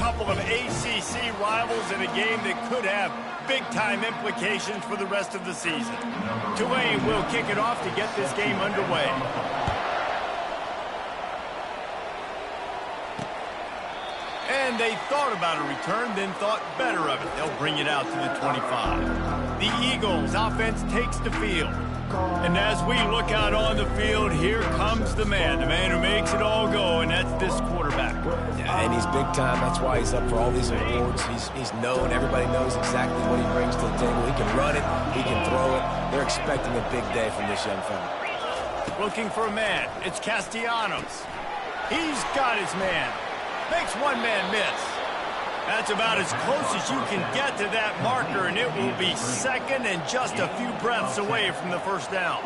couple of ACC rivals in a game that could have big-time implications for the rest of the season. Tulane will kick it off to get this game underway. And they thought about a return, then thought better of it. They'll bring it out to the 25. The Eagles offense takes the field. And as we look out on the field, here comes the man who makes it all go, and that's this quarterback. Yeah, and he's big time. That's why he's up for all these awards. He's known. Everybody knows exactly what he brings to the table. He can run it. He can throw it. They're expecting a big day from this young fella. Looking for a man. It's Castellanos. He's got his man. Makes one man miss. That's about as close as you can get to that marker, and it will be second and just a few breaths away from the first down.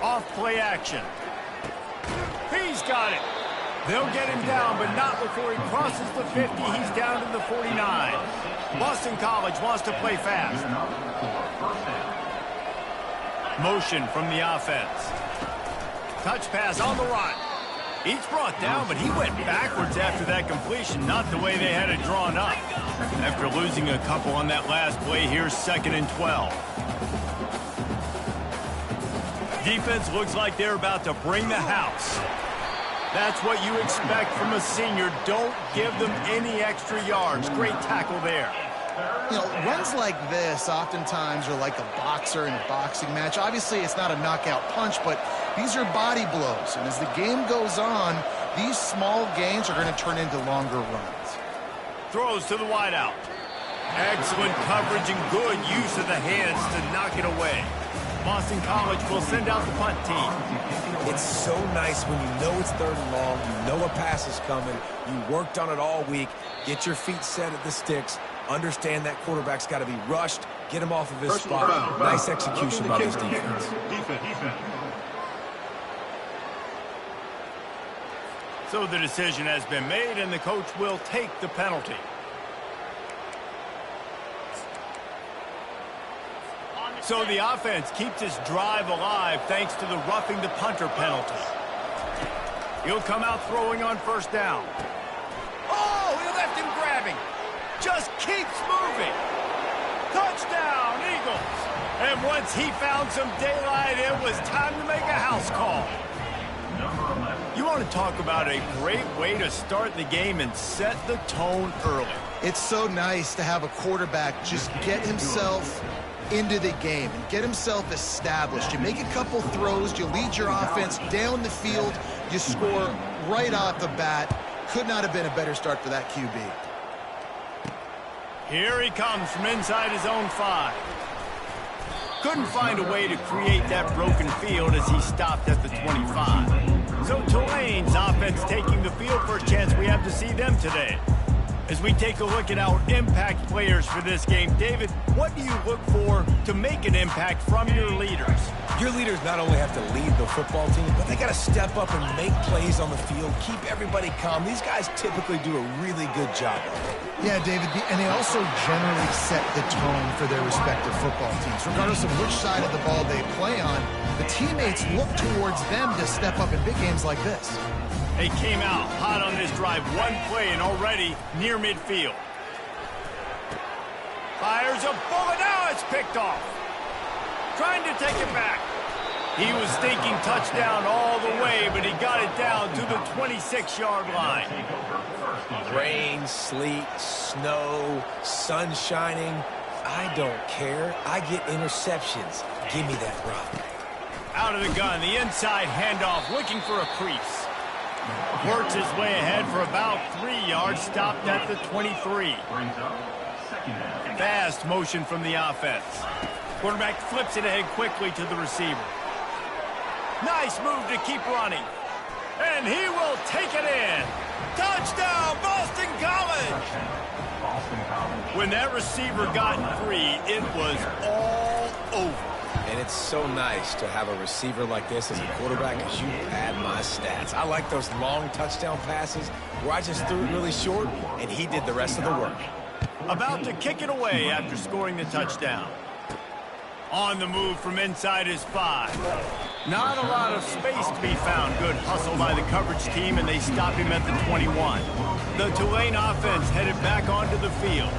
Off play action. He's got it. They'll get him down, but not before he crosses the 50. He's down to the 49. Boston College wants to play fast. Motion from the offense. Touch pass on the run. He's brought down, but he went backwards after that completion, not the way they had it drawn up. After losing a couple on that last play, here's 2nd and 12. Defense looks like they're about to bring the house. That's what you expect from a senior. Don't give them any extra yards. Great tackle there. You know, runs like this oftentimes are like a boxer in a boxing match. Obviously, it's not a knockout punch, but these are body blows. And as the game goes on, these small gains are going to turn into longer runs. Throws to the wideout. Excellent coverage and good use of the hands to knock it away. Boston College will send out the punt team. It's so nice when you know it's 3rd and long, you know a pass is coming, you worked on it all week, get your feet set at the sticks, understand that quarterback's got to be rushed, get him off of his spot. Nice execution by this defense. So the decision has been made, and the coach will take the penalty. So the offense keeps its drive alive thanks to the roughing the punter penalty. He'll come out throwing on 1st down. Oh, he left him grabbing. Just keeps moving. Touchdown, Eagles. And once he found some daylight, it was time to make a house call. You want to talk about a great way to start the game and set the tone early. It's so nice to have a quarterback just get himself into the game and get himself established. You make a couple throws, you lead your offense down the field, you score right off the bat. Could not have been a better start for that QB. Here he comes from inside his own 5. Couldn't find a way to create that broken field as he stopped at the 25. So Tulane's offense taking the field for a chance. We have to see them today. As we take a look at our impact players for this game, David, what do you look for to make an impact from your leaders? Your leaders not only have to lead the football team, but they got to step up and make plays on the field, keep everybody calm. These guys typically do a really good job. Yeah, David, and they also generally set the tone for their respective football teams. Regardless of which side of the ball they play on, the teammates look towards them to step up in big games like this. They came out hot on this drive. One play and already near midfield. Fires a bullet. Now it's picked off. Trying to take it back. He was thinking touchdown all the way, but he got it down to the 26-yard line. Rain, sleet, snow, sun shining. I don't care. I get interceptions. Give me that rock. Out of the gun, the inside handoff, looking for a crease. Works his way ahead for about 3 yards, stopped at the 23. Fast motion from the offense. Quarterback flips it ahead quickly to the receiver. Nice move to keep running. And he will take it in. Touchdown, Boston College! When that receiver got free, it was all over. And it's so nice to have a receiver like this as a quarterback because you pad my stats. I like those long touchdown passes where I just threw it really short and he did the rest of the work. About to kick it away after scoring the touchdown. On the move from inside his 5. Not a lot of space to be found. Good hustle by the coverage team, and they stop him at the 21. The Tulane offense headed back onto the field.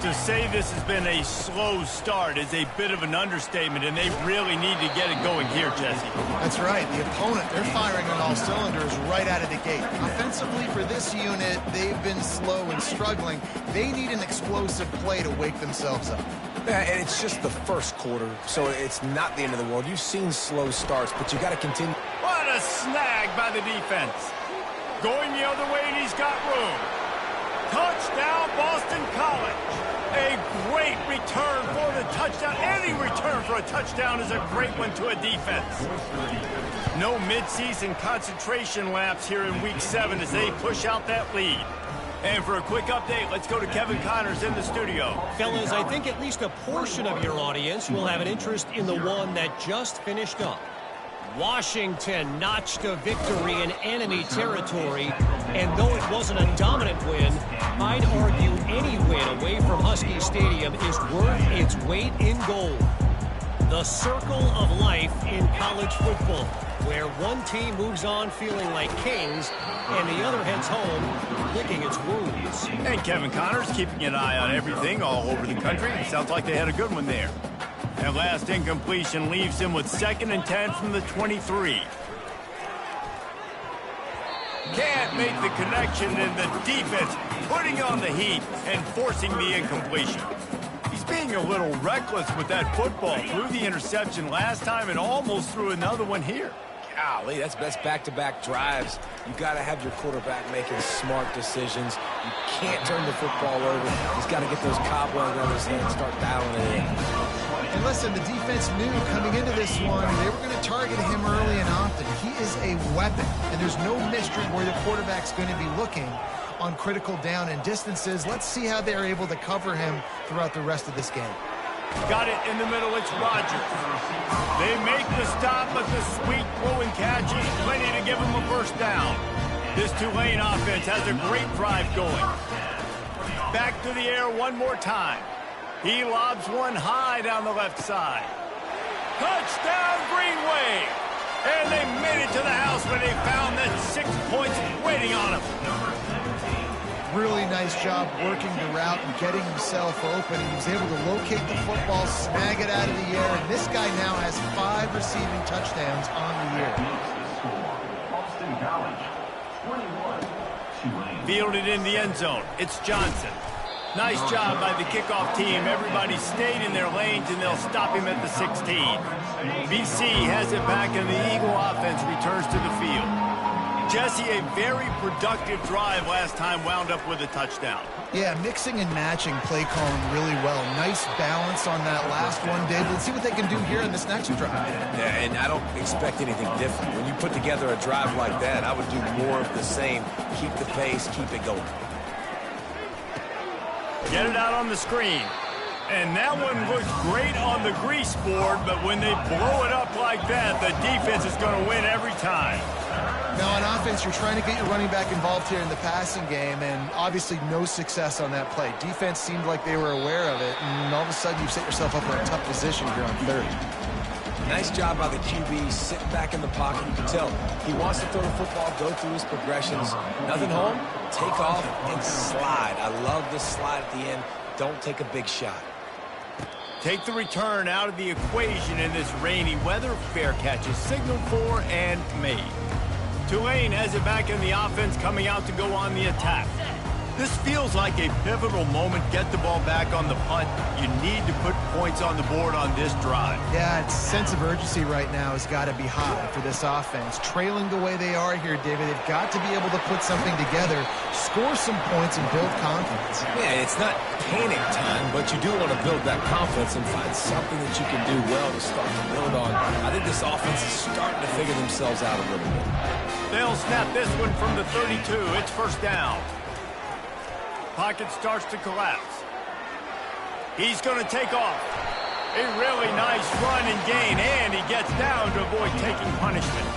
To say this has been a slow start is a bit of an understatement, and they really need to get it going here, Jesse. That's right. The opponent, they're firing on all cylinders right out of the gate. Offensively, for this unit, they've been slow and struggling. They need an explosive play to wake themselves up. Yeah, and it's just the first quarter, so it's not the end of the world. You've seen slow starts, but you got to continue. What a snag by the defense. Going the other way, and he's got room. Touchdown, Boston College. A great return for the touchdown. Any return for a touchdown is a great one to a defense. No midseason concentration laps here in Week 7 as they push out that lead. And for a quick update, let's go to Kevin Connors in the studio. Fellas, I think at least a portion of your audience will have an interest in the one that just finished up. Washington notched a victory in enemy territory, and though it wasn't a dominant win, I'd argue any win away from Husky Stadium is worth its weight in gold. The circle of life in college football, where one team moves on feeling like kings, and the other heads home licking its wounds. And Kevin Connors keeping an eye on everything all over the country. Sounds like they had a good one there. That last incompletion leaves him with 2nd and 10 from the 23. Can't make the connection, and the defense putting on the heat and forcing the incompletion. He's being a little reckless with that football. Threw the interception last time and almost threw another one here. Golly, that's best back-to-back drives. You got to have your quarterback making smart decisions. You can't turn the football over. He's got to get those cobwebs out of his head and start dialing it in. And listen, the defense knew coming into this one, they were going to target him early and often. He is a weapon, and there's no mystery where the quarterback's going to be looking on critical down and distances. Let's see how they're able to cover him throughout the rest of this game. Got it in the middle, it's Rodgers. They make the stop, but the sweet throw and catch is plenty to give them a first down. This Tulane offense has a great drive going. Back to the air one more time. He lobs one high down the left side. Touchdown, Greenway! And they made it to the house when they found that 6 points waiting on him. Really nice job working the route and getting himself open. He was able to locate the football, snag it out of the air, and this guy now has 5 receiving touchdowns on the year. Fielded in the end zone. It's Johnson. Nice job by the kickoff team. Everybody stayed in their lanes, and they'll stop him at the 16. BC has it back, and the Eagle offense returns to the field. Jesse, a very productive drive last time wound up with a touchdown. Yeah, mixing and matching play calling really well. Nice balance on that last one, David. Let's see what they can do here in this next drive. Yeah, and I don't expect anything different. When you put together a drive like that, I would do more of the same. Keep the pace, keep it going. Get it out on the screen. And that one looks great on the grease board, but when they blow it up like that, the defense is going to win every time. Now, on offense, you're trying to get your running back involved here in the passing game, and obviously no success on that play. Defense seemed like they were aware of it, and all of a sudden you've set yourself up for a tough position here on 3rd. Nice job by the QB, sitting back in the pocket. You can tell he wants to throw the football, go through his progressions. Nothing home, take off, and slide. I love the slide at the end. Don't take a big shot. Take the return out of the equation in this rainy weather. Fair catch is signaled for and made. Tulane has it back in the offense, coming out to go on the attack. This feels like a pivotal moment. Get the ball back on the punt. You need to put points on the board on this drive. Yeah, its sense of urgency right now has got to be high for this offense. Trailing the way they are here, David, they've got to be able to put something together, score some points, and build confidence. Yeah, it's not panic time, but you do want to build that confidence and find something that you can do well to start to build on. I think this offense is starting to figure themselves out a little bit. They'll snap this one from the 32. It's first down. Pocket starts to collapse. He's going to take off. A really nice run and gain, and he gets down to avoid taking punishment.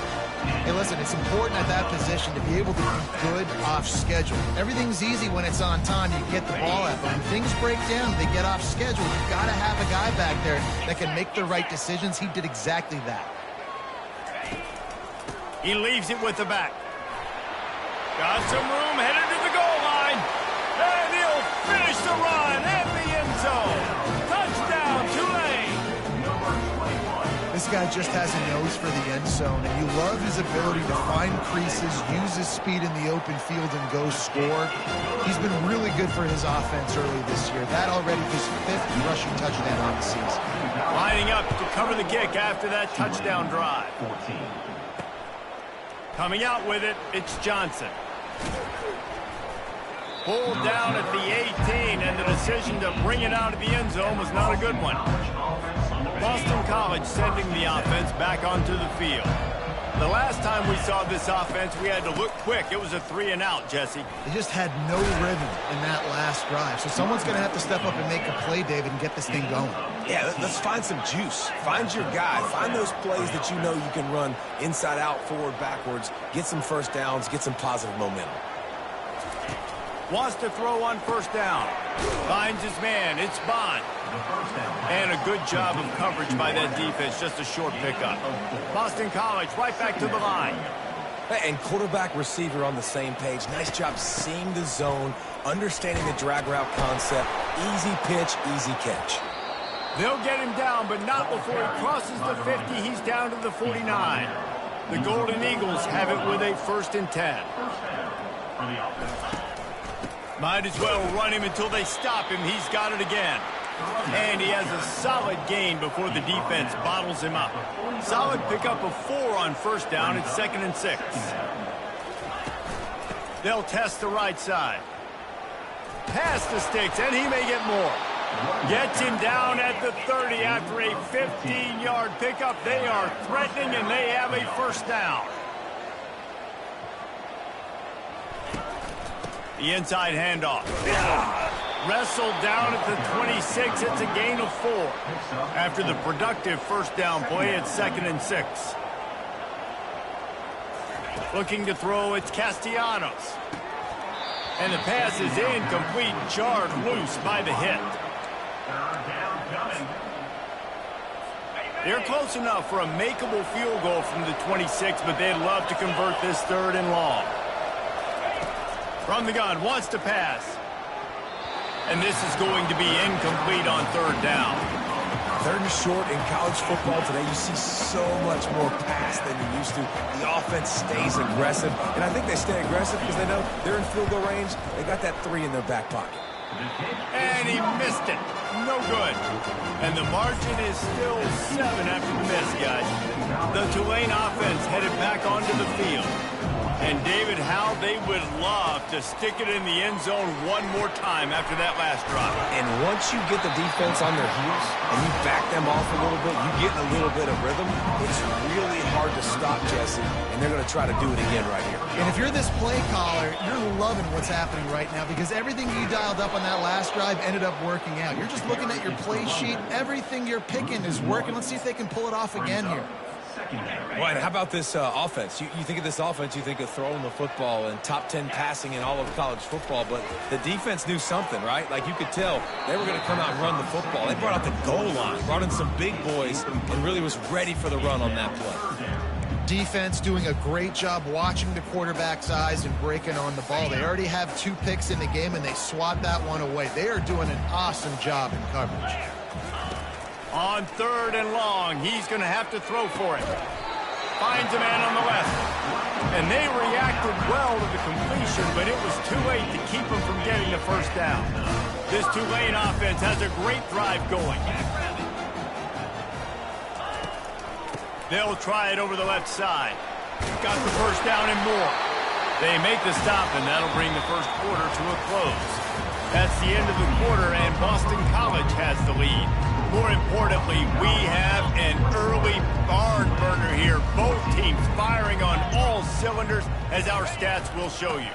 Hey, listen, it's important at that position to be able to be good off schedule. Everything's easy when it's on time. You get the ball out. But when things break down, they get off schedule. You've got to have a guy back there that can make the right decisions. He did exactly that. He leaves it with the back. Got some room, headed to the goal line. And he'll finish the run at the end zone. Touchdown, Tulane. This guy just has a nose for the end zone, and you love his ability to find creases, use his speed in the open field, and go score. He's been really good for his offense early this year. That already his 5th rushing touchdown on the season. Lining up to cover the kick after that touchdown drive. Coming out with it, it's Johnson. Pulled down at the 18, and the decision to bring it out of the end zone was not a good one. Boston College sending the offense back onto the field. The last time we saw this offense, we had to look quick. It was a 3-and-out, Jesse. They just had no rhythm in that last drive. So someone's going to have to step up and make a play, David, and get this thing going. Yeah, let's find some juice. Find your guy. Find those plays that you know you can run inside out, forward, backwards. Get some first downs. Get some positive momentum. Wants to throw on first down. Finds his man. It's Bond. And a good job of coverage by that defense. Just a short pickup. Boston College right back to the line. And quarterback receiver on the same page. Nice job seeing the zone, understanding the drag route concept. Easy pitch, easy catch. They'll get him down, but not before he crosses the 50. He's down to the 49. The Golden Eagles have it with a 1st and 10. Might as well run him until they stop him. He's got it again. And he has a solid gain before the defense bottles him up. Solid pickup of 4 on first down. It's 2nd and 6. They'll test the right side. Pass the sticks, and he may get more. Gets him down at the 30 after a 15-yard pickup. They are threatening, and they have a 1st down. The inside handoff. Wrestled down at the 26. It's a gain of 4. After the productive first down play, it's 2nd and 6. Looking to throw, it's Castellanos. And the pass is incomplete, jarred loose by the hit. They're close enough for a makeable field goal from the 26, but they'd love to convert this 3rd and long. From the gun, wants to pass. And this is going to be incomplete on 3rd down. 3rd and short in college football today. You see so much more pass than you used to. The offense stays aggressive. And I think they stay aggressive because they know they're in field goal range. They got that 3 in their back pocket. And he missed it. No good. And the margin is still 7 after the miss, guys. The Tulane offense headed back onto the field. And David, how they would love to stick it in the end zone one more time after that last drive. And once you get the defense on their heels and you back them off a little bit, you get in a little bit of rhythm, it's really hard to stop, Jesse, and they're going to try to do it again right here. And if you're this play caller, you're loving what's happening right now because everything you dialed up on that last drive ended up working out. You're just looking at your play sheet. Everything you're picking is working. Let's see if they can pull it off again here. Right, how about this offense? You think of this offense, you think of throwing the football and top 10 passing in all of college football, but the defense knew something, right? Like you could tell they were going to come out and run the football. They brought out the goal line, brought in some big boys, and really was ready for the run on that play. Defense doing a great job watching the quarterback's eyes and breaking on the ball. They already have 2 picks in the game, and they swat that one away. They are doing an awesome job in coverage. On 3rd and long, he's going to have to throw for it. Finds a man on the left. And they reacted well to the completion, but it was too late to keep him from getting the 1st down. This Tulane offense has a great drive going. They'll try it over the left side. Got the 1st down and more. They make the stop, and that'll bring the 1st quarter to a close. That's the end of the quarter, and Boston College has the lead. More importantly, we have an early barn burner here. Both teams firing on all cylinders, as our stats will show you.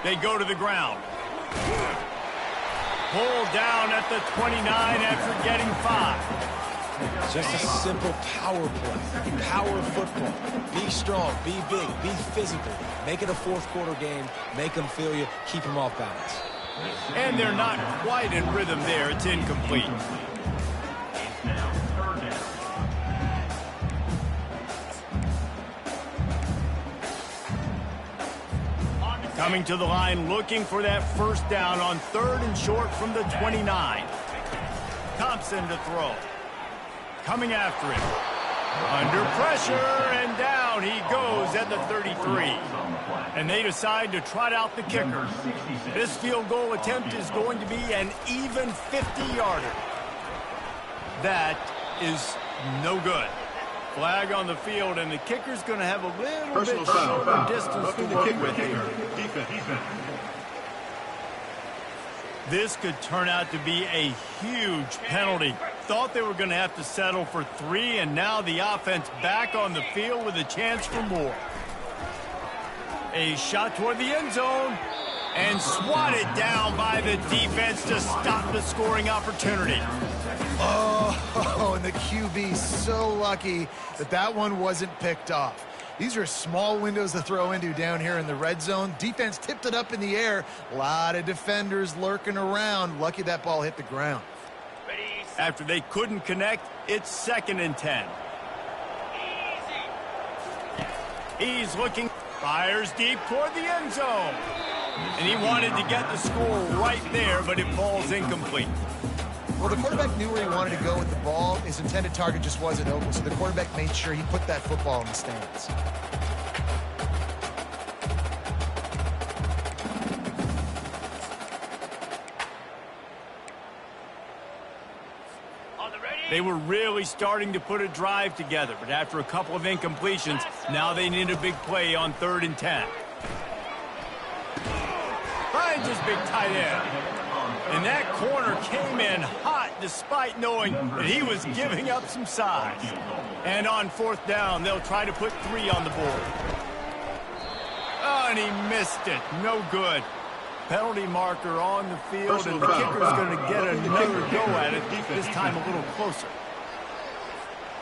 They go to the ground. Pulled down at the 29 after getting 5. Just a simple power play, power football. Be strong, be big, be physical. Make it a 4th quarter game. Make them feel you, keep them off balance. And they're not quite in rhythm there. It's incomplete. Coming to the line, looking for that first down on 3rd and short from the 29. Thompson to throw. Coming after him. Under pressure, and down he goes at the 33. And they decide to trot out the kicker. This field goal attempt is going to be an even 50-yarder. That is no good. Flag on the field, and the kicker's going to have a little bit shorter distance to work with here. This could turn out to be a huge penalty. Thought they were going to have to settle for 3, and now the offense back on the field with a chance for more. A shot toward the end zone, and swatted down by the defense to stop the scoring opportunity. Oh, and the QB so lucky that that one wasn't picked off. These are small windows to throw into down here in the red zone. Defense tipped it up in the air. A lot of defenders lurking around. Lucky that ball hit the ground. After they couldn't connect, it's 2nd and 10. He's looking, fires deep toward the end zone. And he wanted to get the score right there, but it falls incomplete. Well, the quarterback knew where he wanted to go with the ball. His intended target just wasn't open, so the quarterback made sure he put that football in the stands. They were really starting to put a drive together, but after a couple of incompletions, now they need a big play on 3rd and 10. Finds his big tight end. And that corner came in hot despite knowing that he was giving up some size. And on 4th down, they'll try to put 3 on the board. Oh, and he missed it. No good. Penalty marker on the field, and the kicker's going to get another go at it, this time a little closer.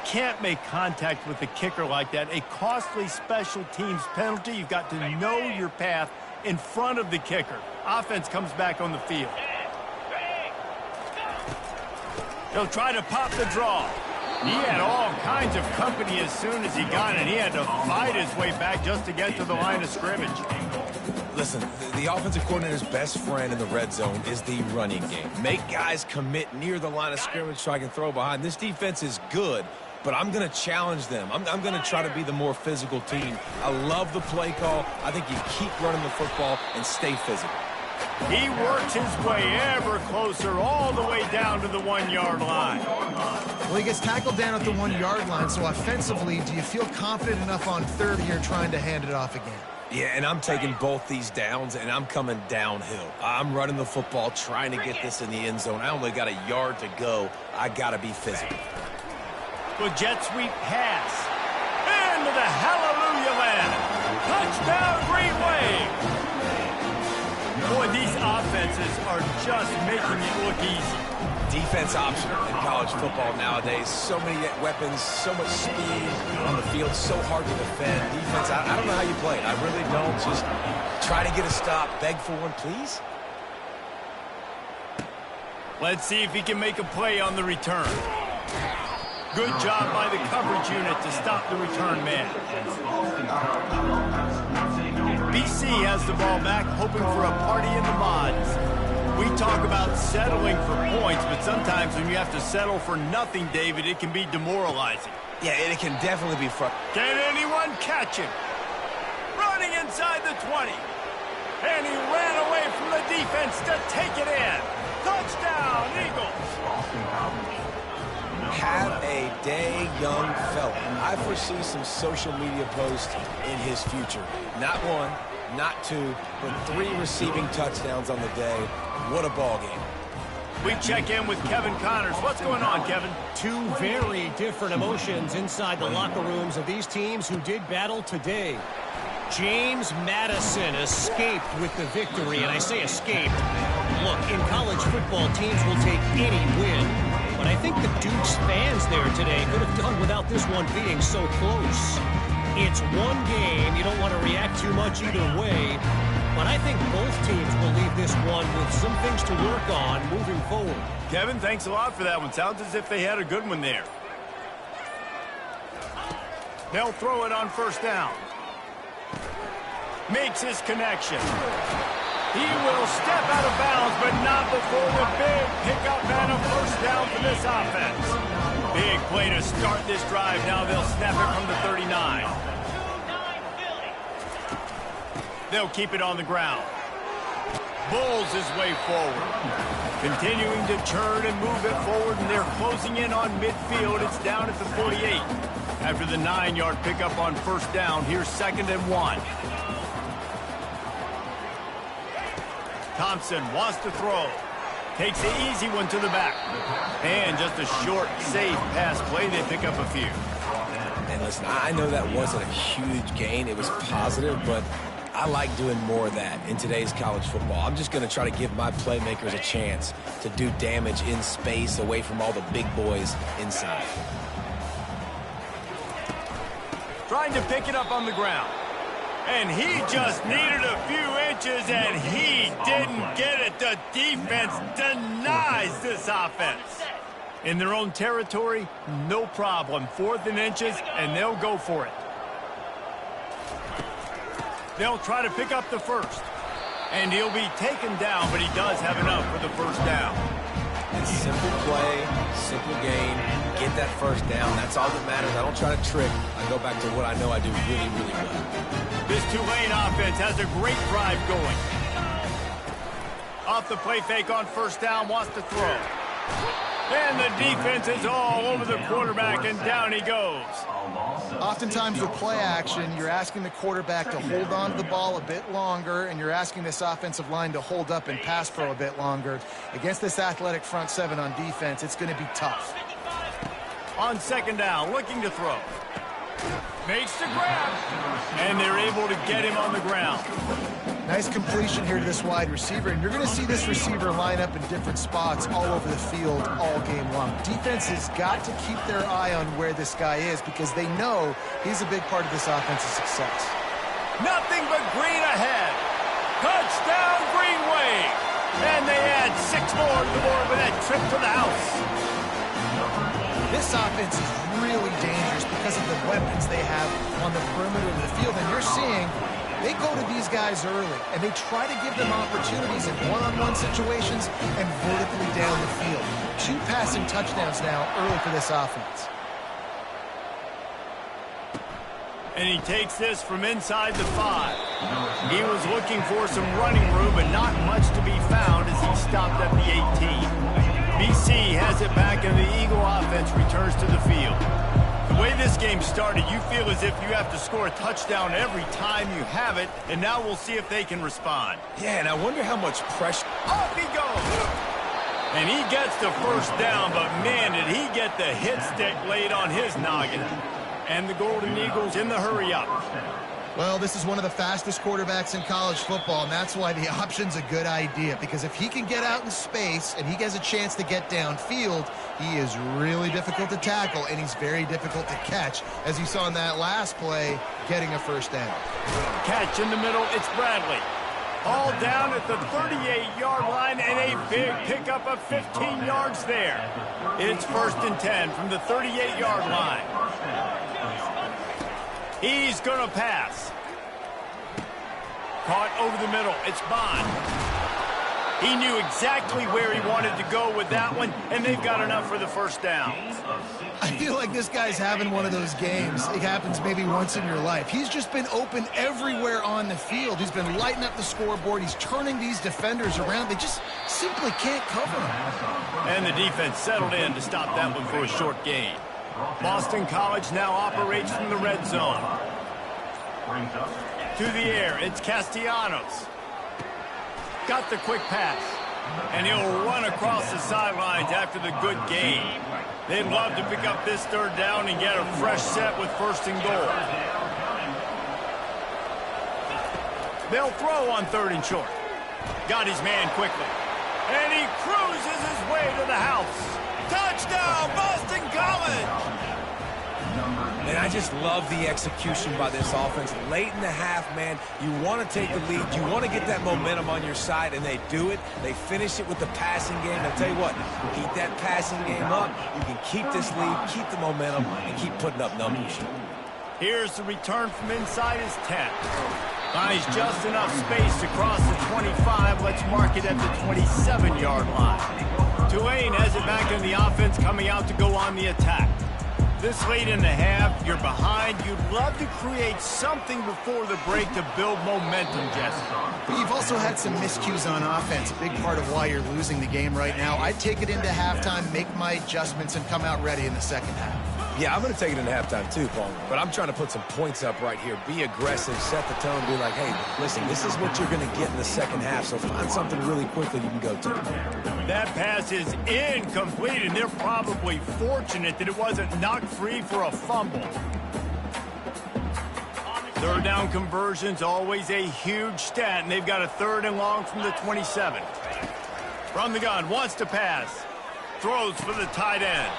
Can't make contact with the kicker like that. A costly special teams penalty. You've got to know your path in front of the kicker. Offense comes back on the field. He'll try to pop the draw. He had all kinds of company as soon as he got it. He had to fight his way back just to get to the line of scrimmage. Listen, the offensive coordinator's best friend in the red zone is the running game. Make guys commit near the line of scrimmage so I can throw behind. This defense is good, but I'm going to challenge them. I'm going to try to be the more physical team. I love the play call. I think you keep running the football and stay physical. He works his way ever closer all the way down to the 1-yard line. Well, he gets tackled down at the 1-yard line, so offensively, do you feel confident enough on 3rd here trying to hand it off again? Yeah, and I'm taking both these downs, and I'm coming downhill. I'm running the football, trying to get this in the end zone. I only got a yard to go. I got to be physical. Well, jet sweep pass. Into the hallelujah land. Touchdown, Green Wave. Boy, these offenses are just making it look easy. Defense optional in college football nowadays. So many weapons, so much speed on the field, so hard to defend. Defense, I don't know how you play it. I really don't. Just try to get a stop, beg for one, please. Let's see if he can make a play on the return. Good job by the coverage unit to stop the return man. BC has the ball back, hoping for a party in the mods. We talk about settling for points, but sometimes when you have to settle for nothing, David, it can be demoralizing. Yeah, it can definitely be fun. Can anyone catch him? Running inside the 20. And he ran away from the defense to take it in. Touchdown, Eagles. Have a day, young fella. I foresee some social media posts in his future. Not 1, not 2, but 3 receiving touchdowns on the day. What a ball game. We check in with Kevin Connors. What's going on, Kevin? 2 very different emotions inside the locker rooms of these teams who did battle today. James Madison escaped with the victory, and I say escaped. Look, in college football, teams will take any win, but I think the Dukes fans there today could have done without this one being so close. It's one game. You don't want to react too much either way, but I think both teams will leave this one with some things to work on moving forward. Kevin, thanks a lot for that one. Sounds as if they had a good one there. They'll throw it on 1st down. Makes his connection. He will step out of bounds, but not before the big pickup and a first down for this offense. Big play to start this drive. Now they'll snap it from the 39. They'll keep it on the ground. Bulls his way forward. Continuing to turn and move it forward, and they're closing in on midfield. It's down at the 48. After the 9-yard pickup on first down, here's 2nd and 1. Thompson wants to throw. Takes the easy one to the back. And just a short, safe pass play. They pick up a few. And listen, I know that wasn't a huge gain. It was positive, but I like doing more of that in today's college football. I'm just going to try to give my playmakers a chance to do damage in space away from all the big boys inside. Trying to pick it up on the ground. And he just needed a few inches, and he didn't get it. The defense denies this offense. In their own territory, no problem. 4th and inches, and they'll go for it. They'll try to pick up the first. And he'll be taken down, but he does have enough for the first down. It's simple play, simple game. Get that first down. That's all that matters. I don't try to trick. I go back to what I know I do really, really well. This Tulane offense has a great drive going. Off the play fake on first down, wants to throw. And the defense is all over the quarterback, and down he goes. Oftentimes with play action, you're asking the quarterback to hold on to the ball a bit longer, and you're asking this offensive line to hold up and pass pro a bit longer. Against this athletic front seven on defense, it's going to be tough. On 2nd down, looking to throw. Makes the grab. And they're able to get him on the ground. Nice completion here to this wide receiver, and you're going to see this receiver line up in different spots all over the field all game long. Defense has got to keep their eye on where this guy is because they know he's a big part of this offensive success. Nothing but green ahead. Touchdown, Green Wave. And they add 6 more to the board with that trip to the house. This offense is really dangerous because of the weapons they have on the perimeter of the field, and you're seeing they go to these guys early, and they try to give them opportunities in one-on-one situations and vertically down the field. 2 passing touchdowns now early for this offense. And he takes this from inside the 5. He was looking for some running room, but not much to be found as he stopped at the 18. BC has it back, and the Eagle offense returns to the field. The way this game started, you feel as if you have to score a touchdown every time you have it, and now we'll see if they can respond. Yeah, and I wonder how much pressure. Off he goes! And he gets the first down, but man, did he get the hit stick laid on his noggin. And the Golden Eagles in the hurry-up. Well, this is one of the fastest quarterbacks in college football, and that's why the option's a good idea, because if he can get out in space and he gets a chance to get downfield, he is really difficult to tackle, and he's very difficult to catch, as you saw in that last play, getting a first down. Catch in the middle, it's Bradley. All down at the 38-yard line, and a big pickup of 15 yards there. It's 1st and 10 from the 38-yard line. He's going to pass. Caught over the middle. It's Bond. He knew exactly where he wanted to go with that one, and they've got enough for the first down. I feel like this guy's having one of those games. It happens maybe once in your life. He's just been open everywhere on the field. He's been lighting up the scoreboard. He's turning these defenders around. They just simply can't cover him. And the defense settled in to stop that one for a short gain. Boston College now operates from the red zone. To the air, it's Castellanos. Got the quick pass. And he'll run across the sidelines after the good gain. They'd love to pick up this 3rd down and get a fresh set with 1st and goal. They'll throw on 3rd and short. Got his man quickly. And he cruises his way to the house. Touchdown, Boston College! And I just love the execution by this offense. Late in the half, man, you want to take the lead. You want to get that momentum on your side, and they do it. They finish it with the passing game. I'll tell you what, keep that passing game up. You can keep this lead, keep the momentum, and keep putting up numbers. Here's the return from inside his 10. Finds just enough space to cross the 25. Let's mark it at the 27-yard line. Tulane has it back in the offense, coming out to go on the attack. This late in the half, you're behind. You'd love to create something before the break to build momentum, Jesse. But you've also had some miscues on offense, a big part of why you're losing the game right now. I'd take it into halftime, make my adjustments, and come out ready in the second half. Yeah, I'm going to take it into halftime too, Paul. But I'm trying to put some points up right here. Be aggressive, set the tone, be like, hey, listen, this is what you're going to get in the second half, so find something really quickly you can go to. That pass is incomplete, and they're probably fortunate that it wasn't knocked free for a fumble. Third down conversion's always a huge stat, and they've got a 3rd and long from the 27. From the gun, wants to pass. Throws for the tight end.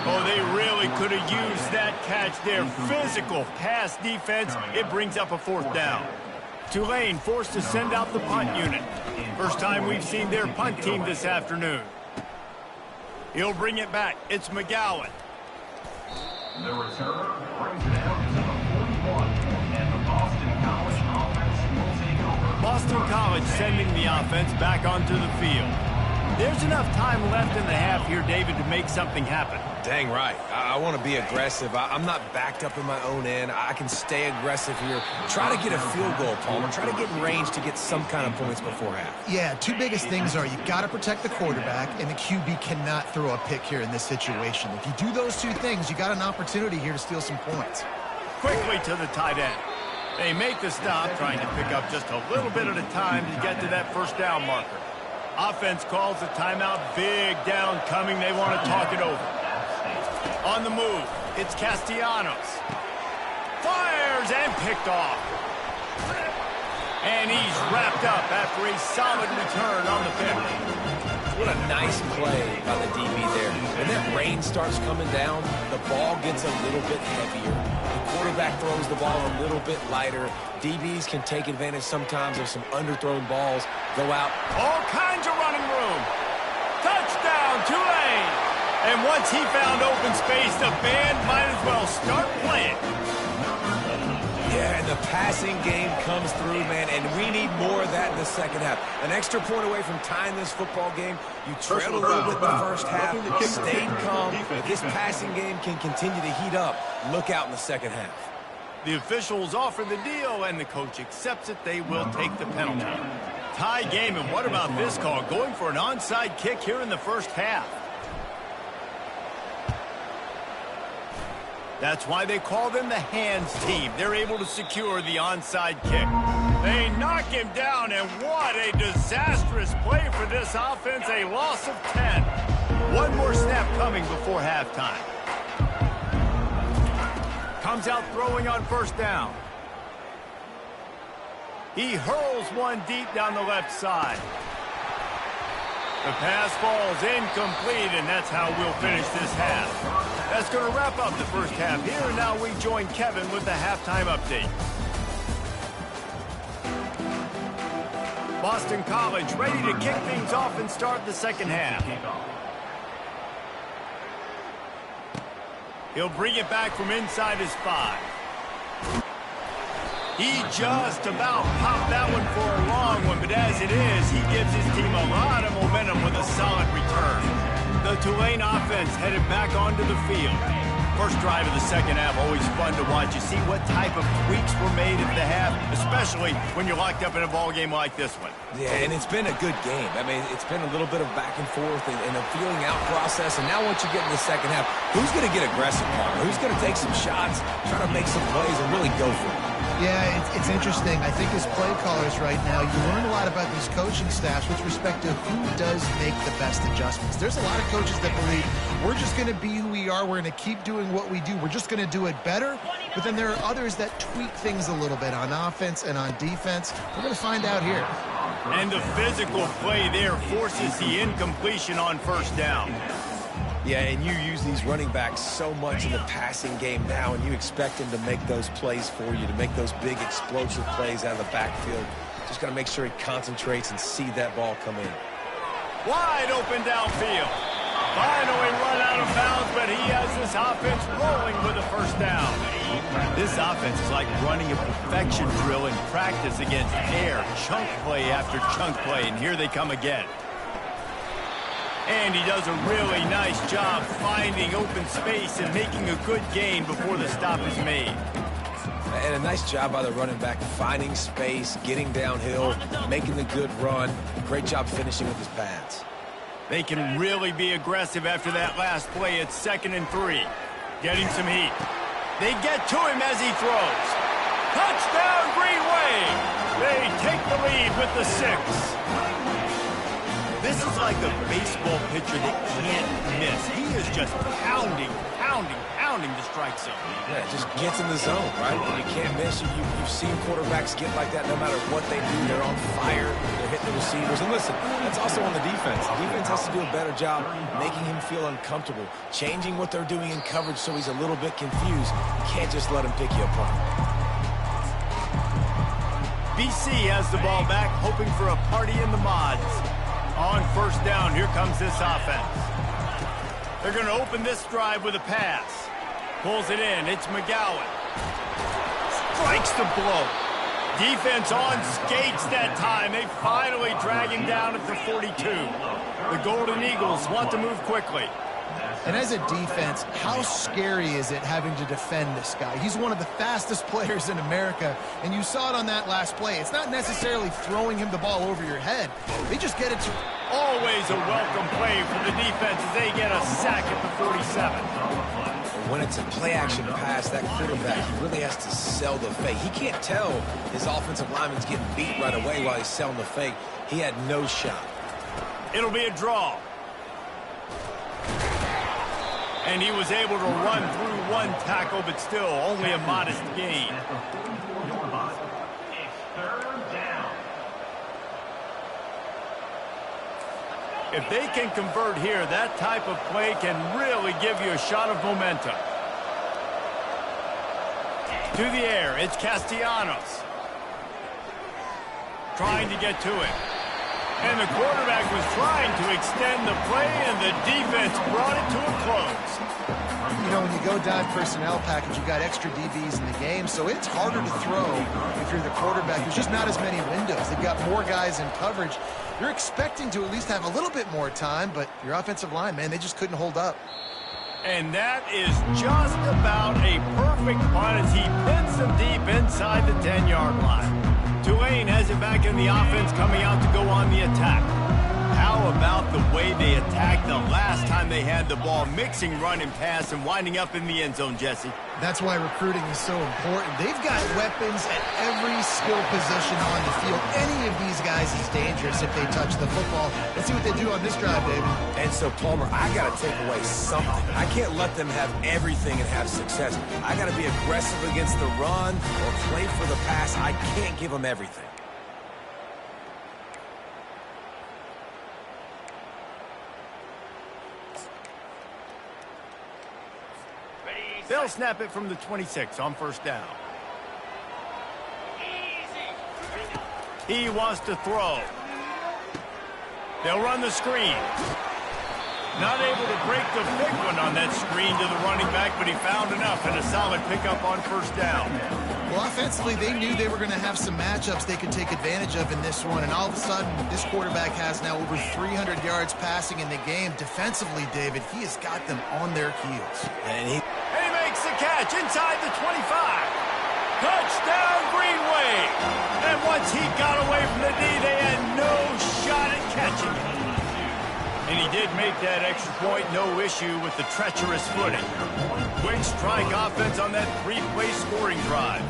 Oh, they really could have used that catch there. Physical pass defense. It brings up a 4th down. Tulane forced to send out the punt unit. First time we've seen their punt team this afternoon. He'll bring it back. It's McGowan. The returner brings it out to the 41, and the Boston College offense will take over. Boston College sending the offense back onto the field. There's enough time left in the half here, David, to make something happen. Dang right. I want to be aggressive. I'm not backed up in my own end. I can stay aggressive here. Try to get a field goal, Palmer. Try to get in range to get some kind of points before half. Yeah, two biggest things are you've got to protect the quarterback, and the QB cannot throw a pick here in this situation. If you do those two things, you got an opportunity here to steal some points. Quickly to the tight end. They make the stop, trying to pick up just a little bit at a time to get to that 1st down marker. Offense calls a timeout. Big down coming. They want to talk it over. On the move, it's Castellanos. Fires and picked off. And he's wrapped up after a solid return on the 50. What a nice play by the DB there. When that rain starts coming down, the ball gets a little bit heavier. The quarterback throws the ball a little bit lighter. DBs can take advantage sometimes of some underthrown balls. Go out. All kinds of running room. Touchdown, Tulane. And once he found open space, the band might as well start playing. Yeah, and the passing game comes through, man, and we need more of that in the second half. An extra point away from tying this football game. You trailed a little bit in the first half, stayed calm. If this passing game can continue to heat up, look out in the second half. The officials offer the deal, and the coach accepts it. They will take the penalty. Tie game, and what about this call? Going for an onside kick here in the first half. That's why they call them the hands team. They're able to secure the onside kick. They knock him down, and what a disastrous play for this offense. A loss of 10. One more snap coming before halftime. Comes out throwing on 1st down. He hurls one deep down the left side. The pass falls incomplete, and that's how we'll finish this half. That's going to wrap up the first half here, and now we join Kevin with the halftime update. Boston College ready to kick things off and start the second half. He'll bring it back from inside his 5. He just about popped that one for a long one, but as it is, he gives his team a lot of momentum with a solid return. The Tulane offense headed back onto the field. First drive of the second half, always fun to watch. You see what type of tweaks were made at the half, especially when you're locked up in a ball game like this one. Yeah, and it's been a good game. I mean, it's been a little bit of back and forth and a feeling out process. And now once you get in the second half, who's going to get aggressive, Palmer? Who's going to take some shots, try to make some plays, and really go for it? Yeah, it's interesting. I think as play callers right now, you learn a lot about these coaching staffs with respect to who does make the best adjustments. There's a lot of coaches that believe we're just going to be who we are. We're going to keep doing what we do. We're just going to do it better. But then there are others that tweak things a little bit on offense and on defense. We're going to find out here. And the physical play there forces the incompletion on 1st down. Yeah, and you use these running backs so much in the passing game now, and you expect them to make those plays for you, to make those big explosive plays out of the backfield. Just got to make sure he concentrates and see that ball come in. Wide open downfield. Finally run out of bounds, but he has this offense rolling with a first down. This offense is like running a perfection drill in practice against air, chunk play after chunk play, and here they come again. And he does a really nice job finding open space and making a good gain before the stop is made. And a nice job by the running back, finding space, getting downhill, making the good run. Great job finishing with his pads. They can really be aggressive after that last play. It's 2nd and 3. Getting some heat. They get to him as he throws. Touchdown, Green Wave! They take the lead with the 6. This is like a baseball pitcher that can't miss. He is just pounding the strike zone. Yeah, it just gets in the zone, right? And you can't miss. You've seen quarterbacks get like that no matter what they do. They're on fire. They're hitting the receivers. And listen, that's also on the defense. The defense has to do a better job making him feel uncomfortable, changing what they're doing in coverage so he's a little bit confused. You can't just let him pick you apart. BC has the ball back, hoping for a party in the mods. On first down, here comes this offense. They're going to open this drive with a pass. Pulls it in. It's McGowan. Strikes the blow. Defense on skates that time. They finally drag him down at the 42. The Golden Eagles want to move quickly. And as a defense, how scary is it having to defend this guy? He's one of the fastest players in America, and you saw it on that last play. It's not necessarily throwing him the ball over your head. They just get it to... Always a welcome play for the defense as they get a sack at the 47. When it's a play-action pass, that quarterback, he really has to sell the fake. He can't tell his offensive lineman's getting beat right away while he's selling the fake. He had no shot. It'll be a draw. And he was able to run through one tackle, but still only a modest gain. If they can convert here, that type of play can really give you a shot of momentum. To the air, it's Castellanos. Trying to get to it. And the quarterback was trying to extend the play, and the defense brought it to a close. You know, when you go dime personnel package, you've got extra DBs in the game, so it's harder to throw if you're the quarterback. There's just not as many windows. They've got more guys in coverage. You're expecting to at least have a little bit more time, but your offensive line, man, they just couldn't hold up. And that is just about a perfect punt as he pins them deep inside the 10-yard line. Tulane has it back in the offense, coming out to go on the attack. How about the way they attacked the last time they had the ball, mixing run and pass and winding up in the end zone, Jesse? That's why recruiting is so important. They've got weapons at every skill position on the field. Any of these guys is dangerous if they touch the football. Let's see what they do on this drive, David. And so, Palmer, I got to take away something. I can't let them have everything and have success. I got to be aggressive against the run or play for the pass. I can't give them everything. They'll snap it from the 26 on first down. He wants to throw. They'll run the screen. Not able to break the big one on that screen to the running back, but he found enough and a solid pickup on first down. Well, offensively, they knew they were going to have some matchups they could take advantage of in this one, and all of a sudden, this quarterback has now over 300 yards passing in the game. Defensively, David, he has got them on their heels. And he makes the catch inside the 25. Touchdown, Green Wave. And once he got away from the knee, they had no shot at catching it. And he did make that extra point, no issue with the treacherous footing. Quick strike offense on that three-play scoring drive.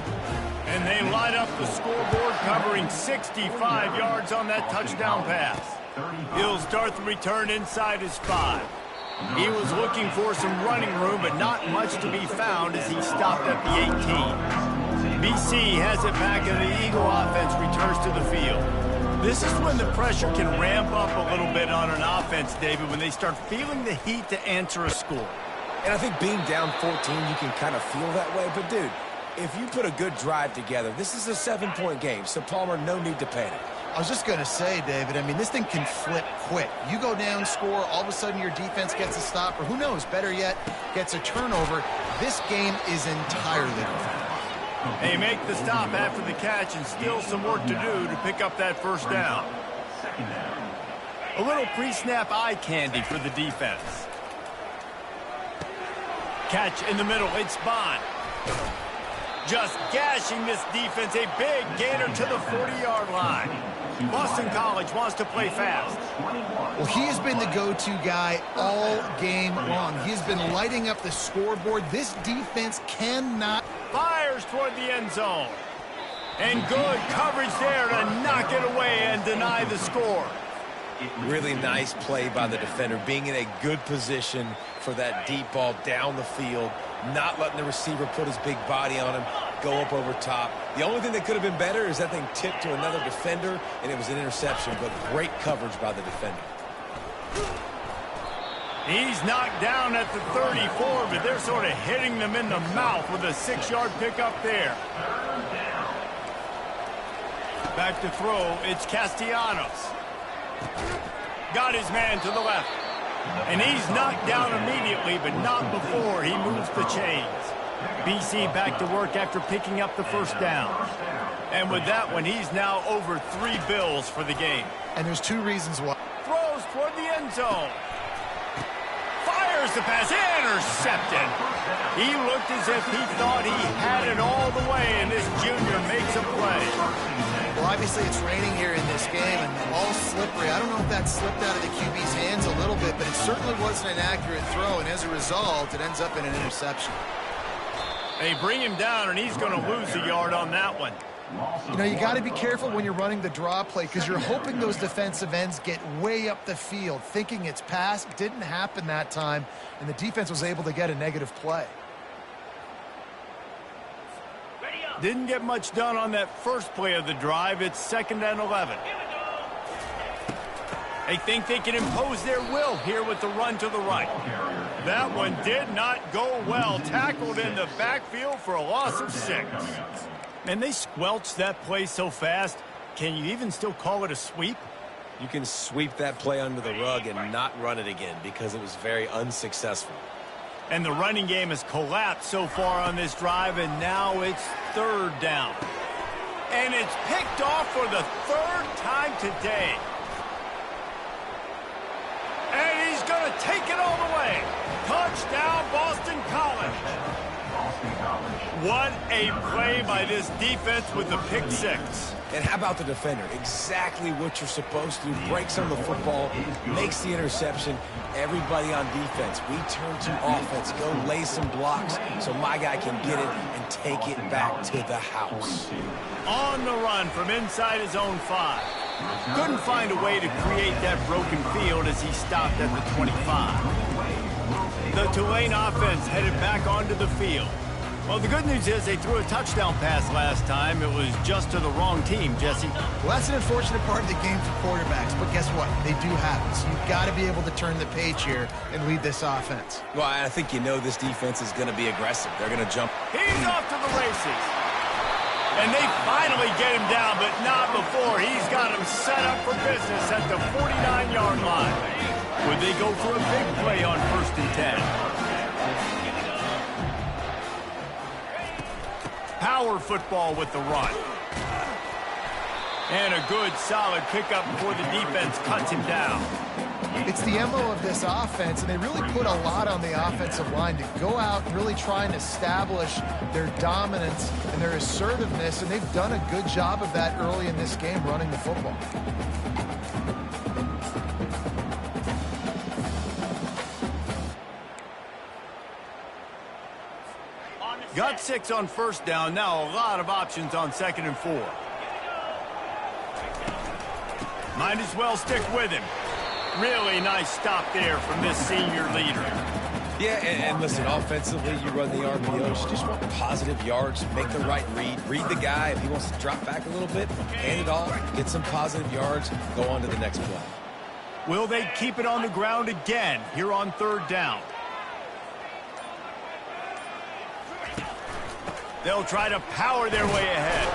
And they light up the scoreboard, covering 65 yards on that touchdown pass. He'll start the return inside his 5. He was looking for some running room, but not much to be found as he stopped at the 18. BC has it back, and the Eagle offense returns to the field. This is when the pressure can ramp up a little bit on an offense, David, when they start feeling the heat to answer a score. And I think being down 14, you can kind of feel that way. But, dude, if you put a good drive together, this is a 7-point game. So, Palmer, no need to panic. I was just going to say, David, I mean, this thing can flip quick. You go down, score, all of a sudden your defense gets a stop, or who knows, better yet, gets a turnover. This game is entirely different. They make the stop after the catch and still some work to do to pick up that first down. A little pre-snap eye candy for the defense. Catch in the middle, it's Bond. Just gashing this defense, a big gainer to the 40-yard line. Boston College wants to play fast. Well, he has been the go-to guy all game long. He has been lighting up the scoreboard. This defense cannot... Fires toward the end zone. And good coverage there to knock it away and deny the score. Really nice play by the defender, being in a good position for that deep ball down the field, not letting the receiver put his big body on him, go up over top. The only thing that could have been better is that thing tipped to another defender, and it was an interception, but great coverage by the defender. He's knocked down at the 34, but they're sort of hitting them in the mouth with a 6-yard pickup there. Back to throw, it's Castellanos. Got his man to the left. And he's knocked down immediately, but not before he moves the chains. BC back to work after picking up the first down. And with that one, he's now over 3 bills for the game. And there's 2 reasons why. Throws toward the end zone. Fires the pass, intercepted. He looked as if he thought he had it all the way, and this junior makes a play. Well, obviously it's raining here in this game, and all slippery. I don't know if that slipped out of the QB's hands a little bit, but it certainly wasn't an accurate throw, and as a result, it ends up in an interception. They bring him down, and he's going to lose a yard on that one. You know, you got to be careful when you're running the draw play because you're hoping those defensive ends get way up the field, thinking it's pass. Didn't happen that time, and the defense was able to get a negative play. Didn't get much done on that first play of the drive. It's 2nd and 11. They think they can impose their will here with the run to the right. That one did not go well. Tackled in the backfield for a loss of 6. And they squelched that play so fast. Can you even still call it a sweep? You can sweep that play under the rug and not run it again because it was very unsuccessful. And the running game has collapsed so far on this drive, and now it's 3rd down. And it's picked off for the 3rd time today. And he's going to take it all the way. Touchdown, Boston College. What a play by this defense with the pick 6. And how about the defender? Exactly what you're supposed to. Breaks on the football, makes the interception. Everybody on defense, we turn to offense. Go lay some blocks so my guy can get it and take it back to the house. On the run from inside his own 5. Couldn't find a way to create that broken field as he stopped at the 25. The Tulane offense headed back onto the field. Well, the good news is they threw a touchdown pass last time. It was just to the wrong team, Jesse. Well, that's an unfortunate part of the game for quarterbacks, but guess what? They do happen. So you've got to be able to turn the page here and lead this offense. Well, I think you know this defense is going to be aggressive. They're going to jump. He's off to the races. And they finally get him down, but not before. He's got him set up for business at the 49-yard line. Would they go for a big play on 1st and 10? Power football with the run. And a good, solid pickup before the defense cuts him down. It's the MO of this offense, and they really put a lot on the offensive line to go out and really try and establish their dominance and their assertiveness, and they've done a good job of that early in this game running the football. Got 6 on 1st down. Now a lot of options on 2nd and 4. Might as well stick with him. Really nice stop there from this senior leader. Yeah, and listen, offensively, you run the RPOs. You just want positive yards, make the right read. Read the guy. If he wants to drop back a little bit, hand it off, get some positive yards, go on to the next play. Will they keep it on the ground again here on 3rd down? They'll try to power their way ahead.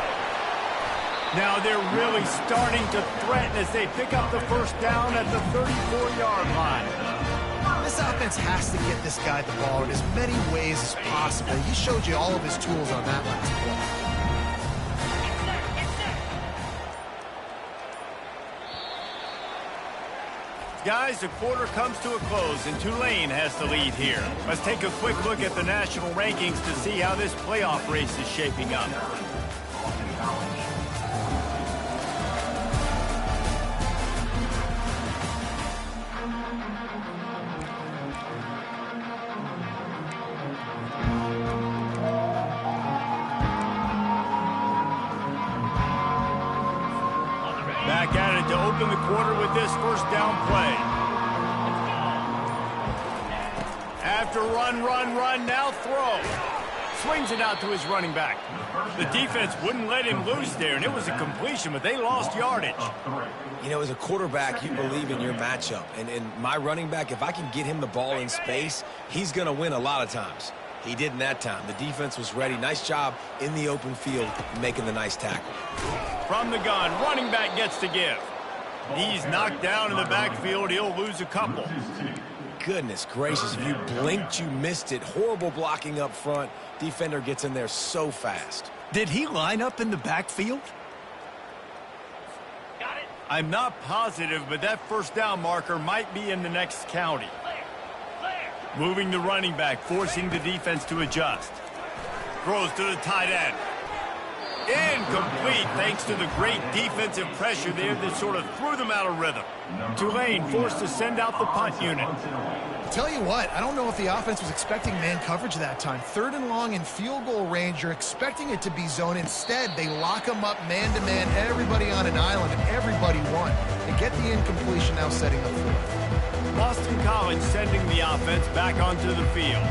Now they're really starting to threaten as they pick up the first down at the 34-yard line. This offense has to get this guy the ball in as many ways as possible. He showed you all of his tools on that last play. Guys, the quarter comes to a close, and Tulane has the lead here. Let's take a quick look at the national rankings to see how this playoff race is shaping up. Back at it to open the quarter with this first down play. After run, now throw. Swings it out to his running back. The defense wouldn't let him loose there, and it was a completion, but they lost yardage. You know, as a quarterback, you believe in your matchup. And my running back, if I can get him the ball in space, he's going to win a lot of times. He didn't that time. The defense was ready. Nice job in the open field making the nice tackle. From the gun, running back gets to give. He's knocked down in the backfield. He'll lose a couple. Goodness gracious, if you blinked, you missed it. Horrible blocking up front. Defender gets in there so fast. Did he line up in the backfield? Got it. I'm not positive, but that first down marker might be in the next county. Moving the running back, forcing the defense to adjust. Throws to the tight end. Incomplete, thanks to the great defensive pressure there that sort of threw them out of rhythm. Tulane forced to send out the punt unit. Tell you what, I don't know if the offense was expecting man coverage that time. 3rd and long in field goal range, you're expecting it to be zone. Instead, they lock them up man-to-man, everybody on an island, and everybody won. They get the incompletion, now setting up 4th. Boston College sending the offense back onto the field.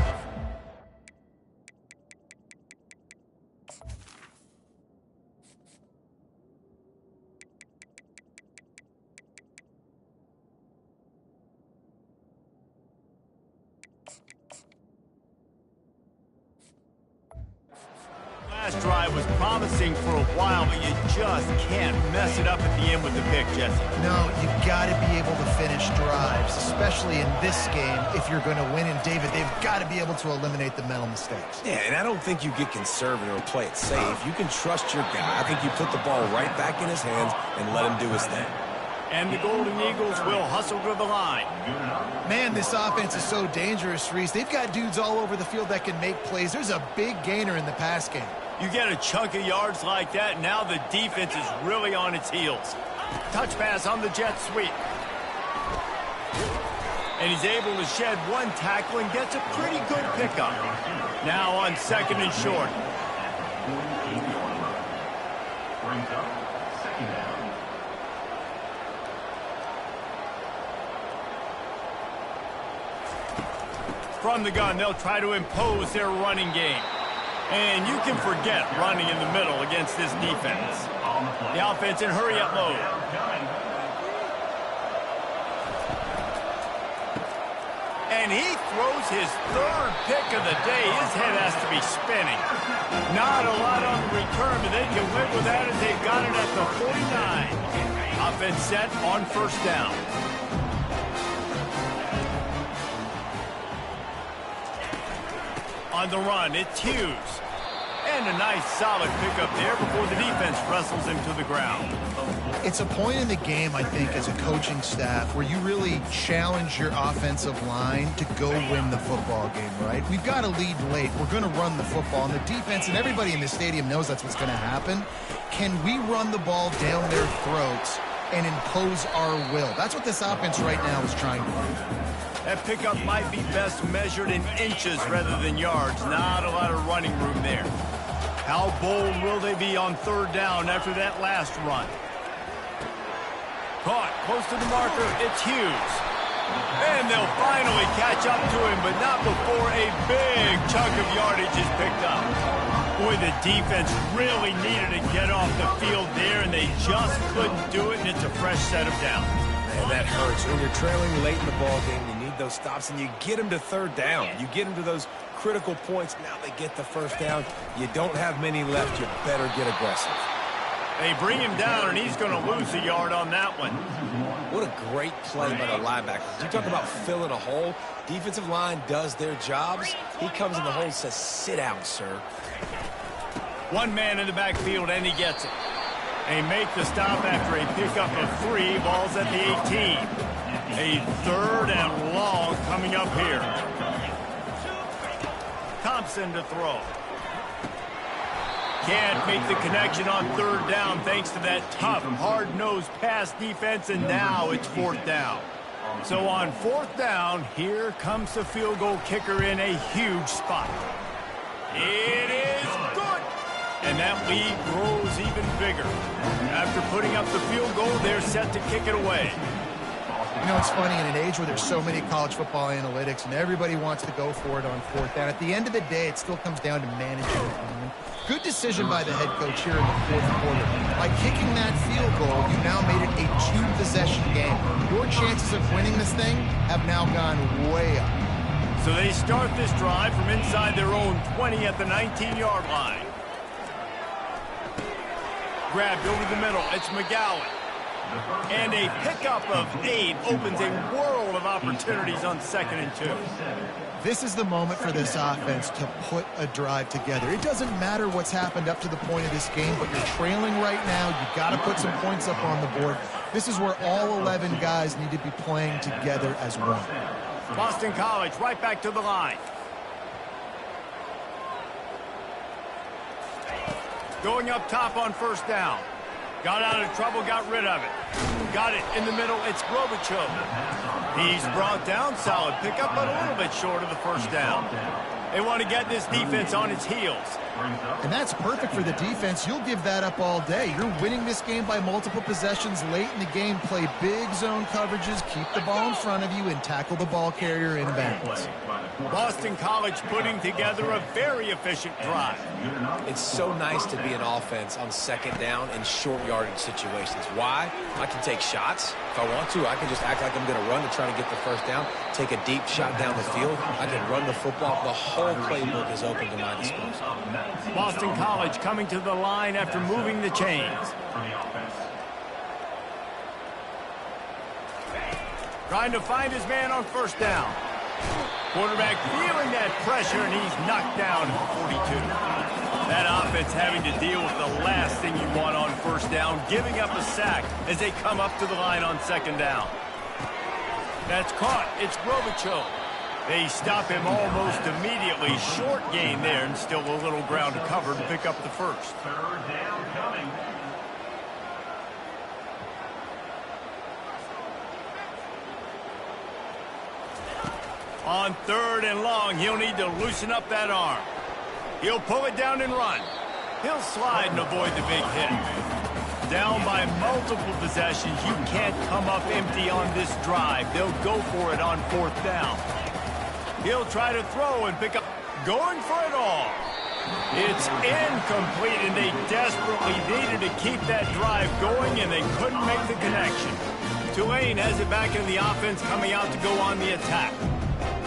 Last drive was promising for a while, but you just can't mess it up at the end with the pick, Jesse. No, you got to be able to finish drives, especially in this game. If you're going to win, and David, they've got to be able to eliminate the mental mistakes. Yeah, and I don't think you get conservative or play it safe. You can trust your guy. I think you put the ball right back in his hands and let him do his thing. And the Golden Eagles will hustle to the line. Man, this offense is so dangerous, Reese. They've got dudes all over the field that can make plays. There's a big gainer in the pass game. You get a chunk of yards like that, now the defense is really on its heels. Touch pass on the jet sweep. And he's able to shed one tackle and gets a pretty good pickup. Now on 2nd and short. Brings up 2nd down. From the gun, they'll try to impose their running game. And you can forget running in the middle against this defense. The offense in hurry-up mode. And he throws his 3rd pick of the day. His head has to be spinning. Not a lot on the return, but they can live with that as they got it at the 49. Offense set on 1st down. On the run, it's Hughes. And a nice solid pickup there before the defense wrestles him to the ground. It's a point in the game, I think, as a coaching staff where you really challenge your offensive line to go win the football game, right? We've got to lead late. We're going to run the football. And the defense and everybody in the stadium knows that's what's going to happen. Can we run the ball down their throats and impose our will? That's what this offense right now is trying to do. That pickup might be best measured in inches rather than yards. Not a lot of running room there. How bold will they be on 3rd down after that last run? Caught close to the marker. It's Hughes. And they'll finally catch up to him, but not before a big chunk of yardage is picked up. Boy, the defense really needed to get off the field there, and they just couldn't do it, and it's a fresh set of downs. Man, that hurts. When you're trailing late in the ball game, you need those stops, and you get them to 3rd down. You get them to those critical points. Now they get the 1st down. You don't have many left. You better get aggressive. They bring him down, and he's going to lose a yard on that one. What a great play by the linebacker. You talk about filling a hole. Defensive line does their jobs. He comes in the hole and says, sit down, sir. One man in the backfield, and he gets it. They make the stop after a pickup of 3. Ball's at the 18. A 3rd and long coming up here. Thompson to throw. Can't make the connection on 3rd down thanks to that tough, hard-nosed pass defense, and now it's 4th down. So on 4th down, here comes the field goal kicker in a huge spot. It is good! And that lead grows even bigger. After putting up the field goal, they're set to kick it away. You know, it's funny, in an age where there's so many college football analytics and everybody wants to go for it on 4th down, at the end of the day, it still comes down to managing the time. Good decision by the head coach here in the 4th quarter. By kicking that field goal, you now made it a 2-possession game. Your chances of winning this thing have now gone way up. So they start this drive from inside their own 20 at the 19-yard line. Grabbed over the middle. It's McGowan. And a pickup of 8 opens a world of opportunities on 2nd and 2. This is the moment for this offense to put a drive together. It doesn't matter what's happened up to the point of this game, but you're trailing right now. You've got to put some points up on the board. This is where all 11 guys need to be playing together as one. Boston College right back to the line. Going up top on 1st down. Got out of trouble, got rid of it. Got it in the middle, it's Grobichov. He's brought down, solid pickup, but a little bit short of the 1st down. They want to get this defense on its heels. And that's perfect for the defense. You'll give that up all day. You're winning this game by multiple possessions late in the game. Play big zone coverages, keep the ball in front of you, and tackle the ball carrier inbounds. Boston College putting together a very efficient drive. It's so nice to be an offense on 2nd down in short yardage situations. Why? I can take shots. If I want to, I can just act like I'm going to run to try to get the 1st down, take a deep shot down the field. I can run the football. The whole playbook is open to my disposal. Boston College coming to the line after moving the chains. Trying to find his man on 1st down. Quarterback feeling that pressure, and he's knocked down at 42. That offense having to deal with the last thing you want on 1st down, giving up a sack as they come up to the line on 2nd down. That's caught. It's Grobichov. They stop him almost immediately. Short gain there, and still a little ground to cover to pick up the 1st. 3rd down coming. On 3rd and long, he'll need to loosen up that arm. He'll pull it down and run. He'll slide and avoid the big hit. Down by multiple possessions, you can't come up empty on this drive. They'll go for it on 4th down. He'll try to throw and pick up. Going for it all. It's incomplete, and they desperately needed to keep that drive going, and they couldn't make the connection. Tulane has it back in the offense, coming out to go on the attack.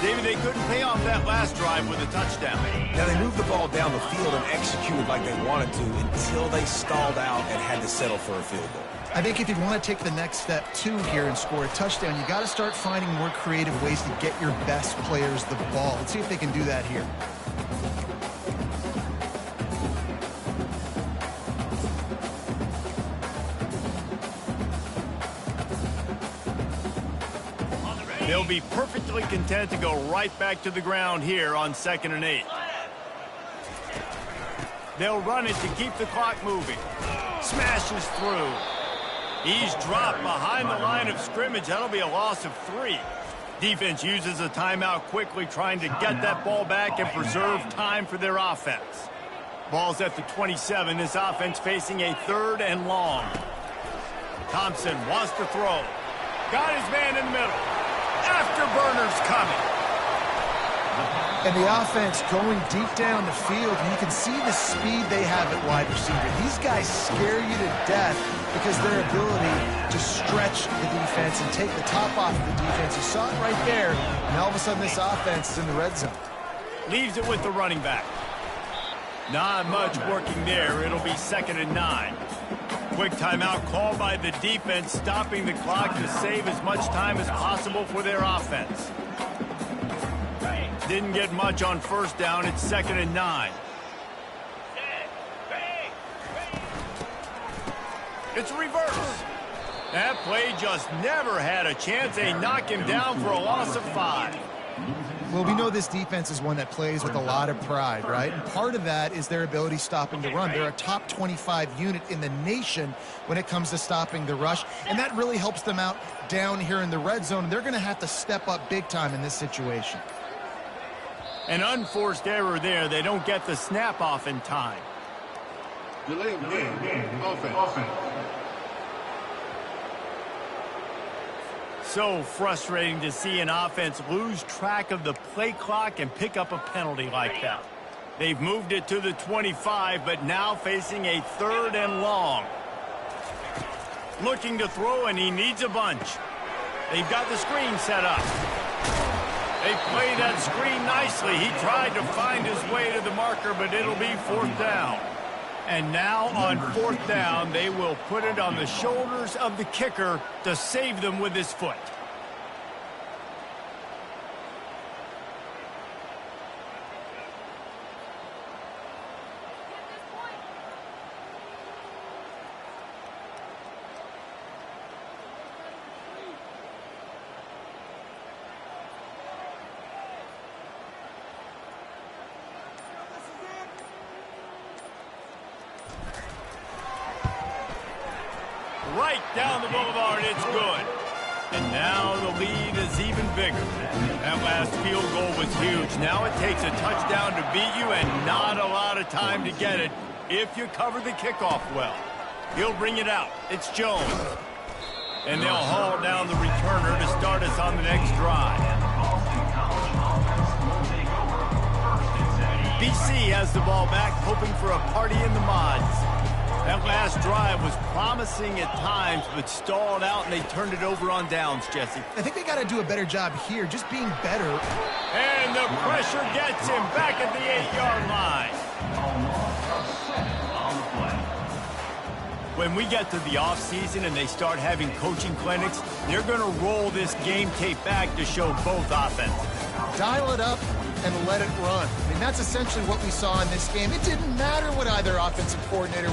David, they couldn't pay off that last drive with a touchdown. Now, they moved the ball down the field and executed like they wanted to until they stalled out and had to settle for a field goal. I think if you want to take the next step, too, here and score a touchdown, you got to start finding more creative ways to get your best players the ball. Let's see if they can do that here. They'll be perfectly content to go right back to the ground here on 2nd and 8. They'll run it to keep the clock moving. Smashes through. He's dropped behind the line of scrimmage. That'll be a loss of 3. Defense uses a timeout quickly, trying to get that ball back and preserve time for their offense. Ball's at the 27. This offense facing a 3rd and long. Thompson wants to throw. Got his man in the middle. Afterburners coming. And the offense going deep down the field, and you can see the speed they have at wide receiver. These guys scare you to death because their ability to stretch the defense and take the top off of the defense. You saw it right there, and all of a sudden this offense is in the red zone. Leaves it with the running back. Not much working there. It'll be 2nd and 9. Quick timeout called by the defense, stopping the clock to save as much time as possible for their offense. Didn't get much on first down. It's 2nd and 9. It's reverse. That play just never had a chance. They knock him down for a loss of 5. Well, we know this defense is one that plays with a lot of pride, right? And part of that is their ability stopping the run. They're a top 25 unit in the nation when it comes to stopping the rush, and that really helps them out down here in the red zone. They're going to have to step up big time in this situation. An unforced error there. They don't get the snap off in time. Delay of game. Offense. So frustrating to see an offense lose track of the play clock and pick up a penalty like that. They've moved it to the 25, but now facing a 3rd and long. Looking to throw, and he needs a bunch. They've got the screen set up. They play that screen nicely. He tried to find his way to the marker, but it'll be 4th down. And now on 4th down, they will put it on the shoulders of the kicker to save them with his foot. Right down the boulevard, it's good. And now the lead is even bigger. That last field goal was huge. Now it takes a touchdown to beat you and not a lot of time to get it if you cover the kickoff well. He'll bring it out. It's Jones. And they'll haul down the returner to start us on the next drive. BC has the ball back, hoping for a party in the mods. That last drive was promising at times, but stalled out, and they turned it over on downs, Jesse. I think they got to do a better job here, just being better. And the pressure gets him back at the 8-yard line. When we get to the offseason and they start having coaching clinics, they're going to roll this game tape back to show both offenses. Dial it up and let it run. I mean, that's essentially what we saw in this game. It didn't matter what either offensive coordinator